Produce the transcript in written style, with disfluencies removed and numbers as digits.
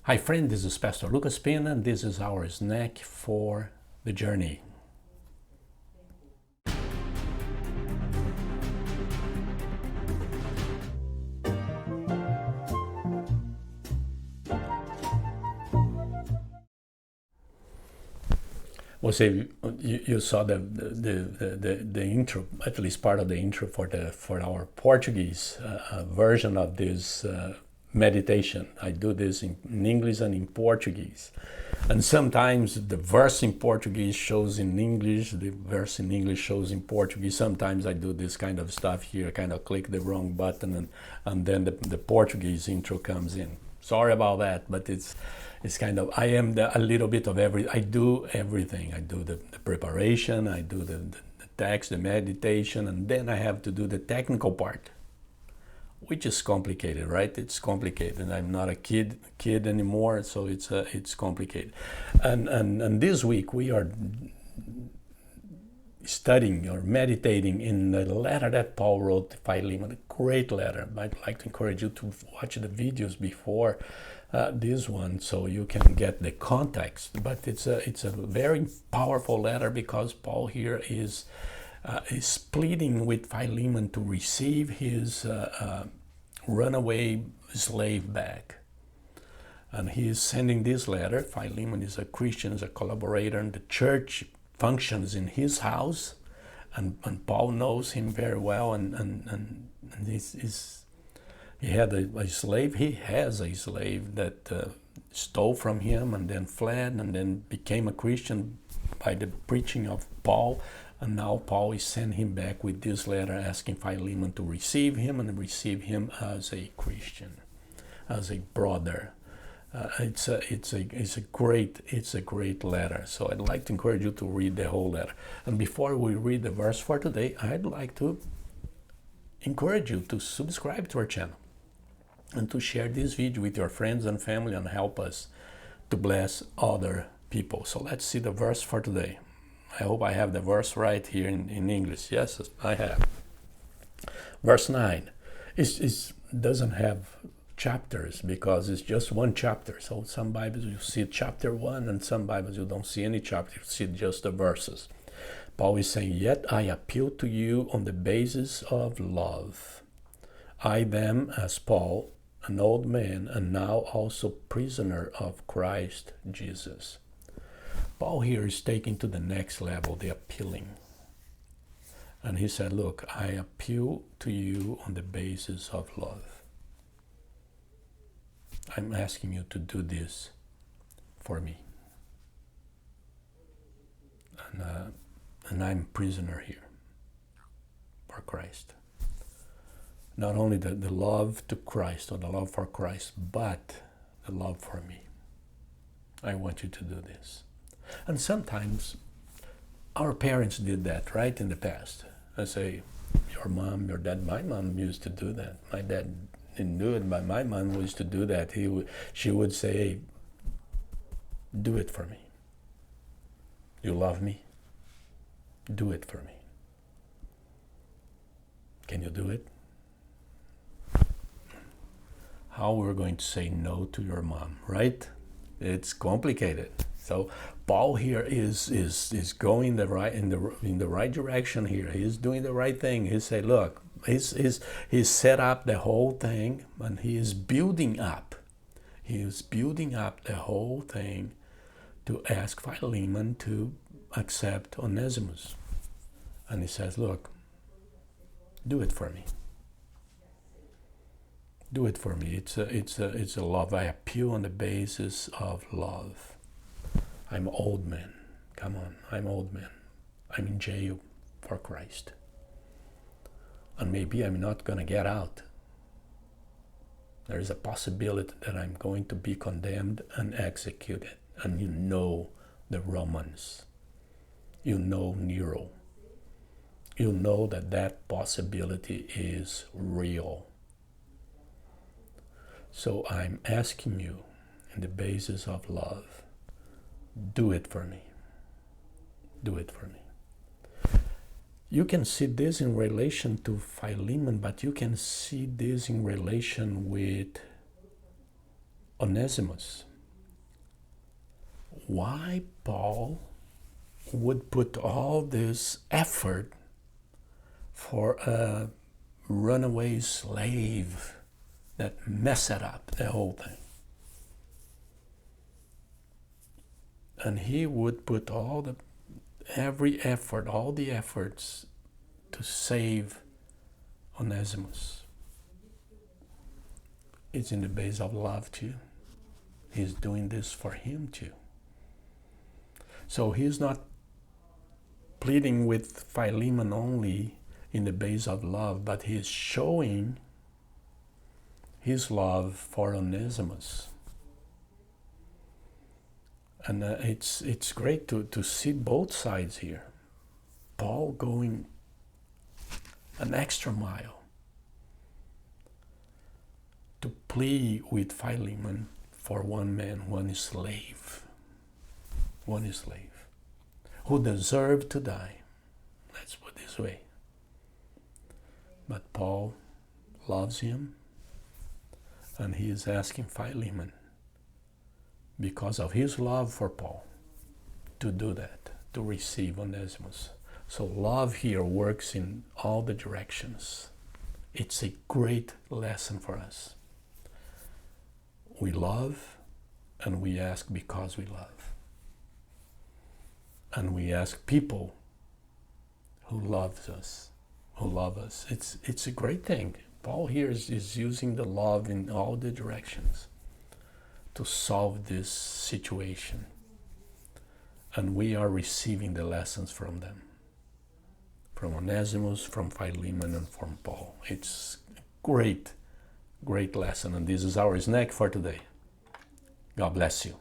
Hi friend, this is Pastor Lucas Pena and this is our snack for the journey. You saw the intro, at least part of the intro for our Portuguese version of this meditation. I do this in English and in Portuguese, and sometimes the verse in Portuguese shows in English, the verse in English shows in Portuguese. Sometimes I do this kind of stuff here, kind of click the wrong button and then the Portuguese intro comes in. Sorry about that, but it's kind of, I am a little bit of I do everything. I do the preparation, I do the text, the meditation, and then I have to do the technical part, which is complicated, right? It's complicated. I'm not a kid anymore, so it's complicated. And this week we are studying or meditating in the letter that Paul wrote to Philemon, a great letter. I'd like to encourage you to watch the videos before this one so you can get the context. But it's a very powerful letter because Paul here is pleading with Philemon to receive his runaway slave back. And he is sending this letter. Philemon is a Christian, is a collaborator, and the church functions in his house, and Paul knows him very well, and he had a slave. He has a slave that stole from him and then fled and then became a Christian by the preaching of Paul. And now Paul is sending him back with this letter asking Philemon to receive him and receive him as a Christian, as a brother. It's a great letter. So I'd like to encourage you to read the whole letter. And before we read the verse for today, I'd like to encourage you to subscribe to our channel and to share this video with your friends and family and help us to bless other people. So let's see the verse for today. I hope I have the verse right here in English. Yes, I have. Verse 9. It doesn't have chapters because it's just one chapter. So some Bibles you see chapter 1 and some Bibles you don't see any chapter. You see just the verses. Paul is saying, "Yet I appeal to you on the basis of love. I them as Paul, an old man, and now also prisoner of Christ Jesus." Paul here is taking to the next level, the appealing. And he said, look, I appeal to you on the basis of love. I'm asking you to do this for me. And I'm prisoner here for Christ. Not only the love to Christ or the love for Christ, but the love for me. I want you to do this. And sometimes our parents did that, right, in the past. I say, your mom, your dad, my mom used to do that. My dad didn't do it, but my mom used to do that. She would say, hey, do it for me. You love me? Do it for me. Can you do it? How we're going to say no to your mom, right? It's complicated. So Paul here is going in the right direction here. He's doing the right thing. He said, look, he's set up the whole thing, and he is building up. He is building up the whole thing to ask Philemon to accept Onesimus. And he says, look, do it for me. Do it for me. It's a love. I appeal on the basis of love. I'm old man. Come on, I'm old man. I'm in jail for Christ. And maybe I'm not going to get out. There is a possibility that I'm going to be condemned and executed. And you know the Romans. You know Nero. You know that possibility is real. So I'm asking you, on the basis of love, do it for me. Do it for me. You can see this in relation to Philemon, but you can see this in relation with Onesimus. why Paul would put all this effort for a runaway slave that messed it up, the whole thing. And he would put all the efforts to save Onesimus. It's in the base of love too. He's doing this for him too. So he's not pleading with Philemon only in the base of love, but he's showing his love for Onesimus. And it's great to see both sides here. Paul going an extra mile to plead with Philemon for one man, one slave, who deserved to die. Let's put it this way. But Paul loves him, and he is asking Philemon, because of his love for Paul, to do that, to receive Onesimus. So love here works in all the directions. It's a great lesson for us. We love, and we ask because we love. And we ask people who love us. It's a great thing. Paul here is using the love in all the directions to solve this situation. And we are receiving the lessons from them. From Onesimus, from Philemon, and from Paul. It's a great lesson. And this is our snack for today. God bless you.